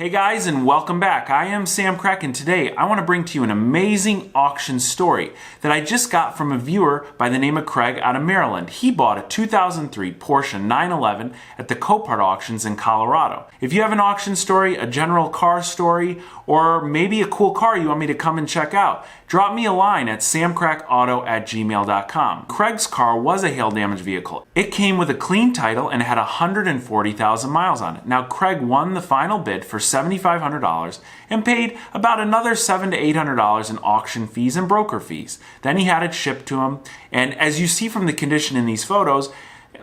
Hey guys, and welcome back. I am Sam Crack, and today I want to bring to you an amazing auction story that I just got from a viewer by the name of Craig out of Maryland. He bought a 2003 Porsche 911 at the Copart Auctions in Colorado. If you have an auction story, a general car story, or maybe a cool car you want me to come and check out, drop me a line at samcrackauto@gmail.com. Craig's car was a hail damage vehicle. It came with a clean title and had 140,000 miles on it. Now Craig won the final bid for $7,500 and paid about another $700 to $800 in auction fees and broker fees. Then he had it shipped to him, and as you see from the condition in these photos,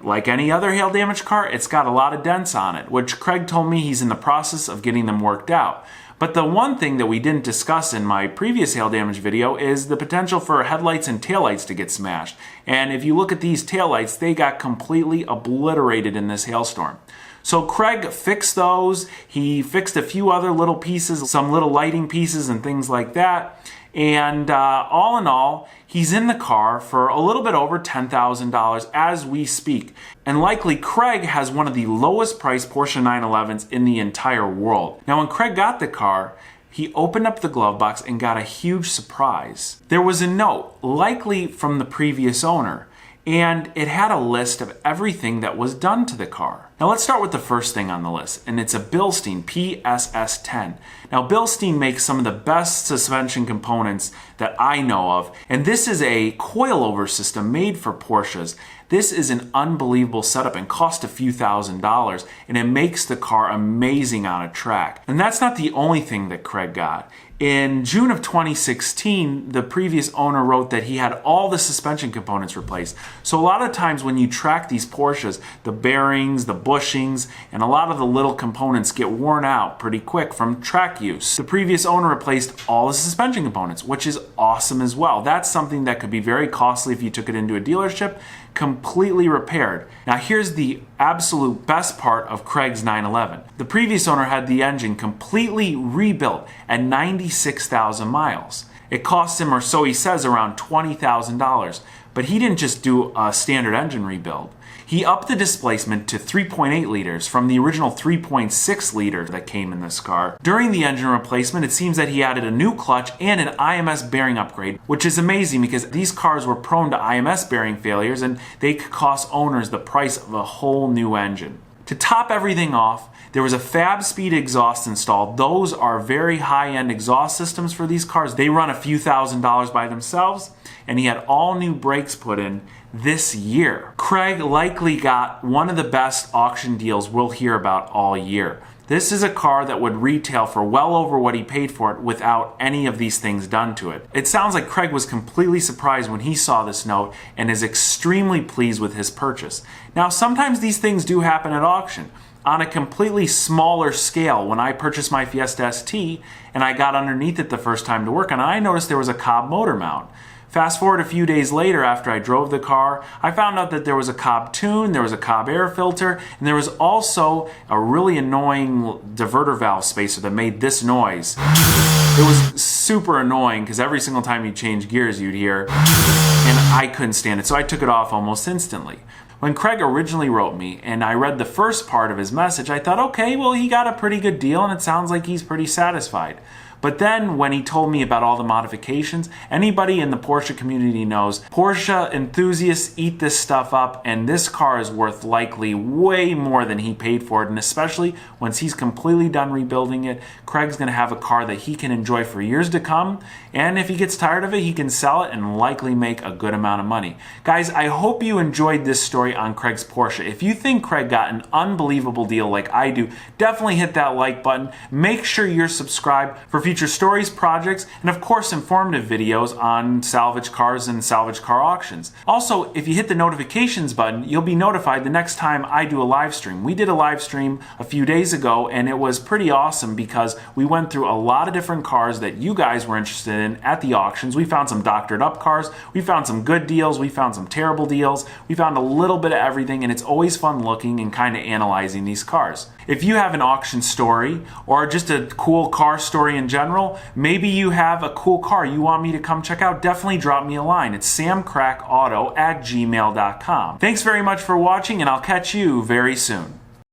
like any other hail damage car, it's got a lot of dents on it, which Craig told me he's in the process of getting them worked out. But the one thing that we didn't discuss in my previous hail damage video is the potential for headlights and taillights to get smashed. And if you look at these taillights, they got completely obliterated in this hailstorm. So Craig fixed those. He fixed a few other little pieces, some little lighting pieces and things like that. And all in all, he's in the car for a little bit over $10,000 as we speak. And likely Craig has one of the lowest priced Porsche 911s in the entire world. Now when Craig got the car, he opened up the glove box and got a huge surprise. There was a note, likely from the previous owner, and it had a list of everything that was done to the car. Now let's start with the first thing on the list, and it's a Bilstein PSS10. Now Bilstein makes some of the best suspension components that I know of, and this is a coilover system made for Porsches. This is an unbelievable setup and cost a few $1,000s, and it makes the car amazing on a track. And that's not the only thing that Craig got. In June of 2016, the previous owner wrote that he had all the suspension components replaced. So a lot of times when you track these Porsches, the bearings, the bushings, and a lot of the little components get worn out pretty quick from track use. The previous owner replaced all the suspension components, which is awesome as well. That's something that could be very costly if you took it into a dealership, completely repaired. Now here's the absolute best part of Craig's 911. The previous owner had the engine completely rebuilt at 96,000 miles. It cost him, or so he says, around $20,000. But he didn't just do a standard engine rebuild. He upped the displacement to 3.8 liters from the original 3.6 liter that came in this car. During the engine replacement, it seems that he added a new clutch and an IMS bearing upgrade, which is amazing because these cars were prone to IMS bearing failures and they could cost owners the price of a whole new engine. To top everything off, there was a Fab Speed exhaust installed. Those are very high-end exhaust systems for these cars. They run a few $1,000s by themselves, and he had all new brakes put in this year. Craig likely got one of the best auction deals we'll hear about all year. This is a car that would retail for well over what he paid for it without any of these things done to it. It sounds like Craig was completely surprised when he saw this note and is extremely pleased with his purchase. Now, sometimes these things do happen at auction. On a completely smaller scale, when I purchased my Fiesta ST and I got underneath it the first time to work on it, I noticed there was a Cobb motor mount. Fast forward a few days later after I drove the car, I found out that there was a Cobb tune, there was a Cobb air filter, and there was also a really annoying diverter valve spacer that made this noise. It was super annoying because every single time you change gears you'd hear, and I couldn't stand it, so I took it off almost instantly. When Craig originally wrote me and I read the first part of his message, I thought, okay, well, he got a pretty good deal and it sounds like he's pretty satisfied. But then when he told me about all the modifications, anybody in the Porsche community knows Porsche enthusiasts eat this stuff up, and this car is worth likely way more than he paid for it. And especially once he's completely done rebuilding it, Craig's going to have a car that he can enjoy for years to come. And if he gets tired of it, he can sell it and likely make a good amount of money. Guys, I hope you enjoyed this story on Craig's Porsche. If you think Craig got an unbelievable deal like I do, definitely hit that like button. Make sure you're subscribed for future stories, projects, and of course informative videos on salvage cars and salvage car auctions. Also, if you hit the notifications button, you'll be notified the next time I do a live stream. We did a live stream a few days ago and it was pretty awesome because we went through a lot of different cars that you guys were interested in at the auctions. We found some doctored up cars, we found some good deals, we found some terrible deals, we found a little bit of everything, and it's always fun looking and kind of analyzing these cars. If you have an auction story or just a cool car story in general, maybe you have a cool car you want me to come check out, definitely drop me a line. It's samcrackauto@gmail.com. Thanks very much for watching, and I'll catch you very soon.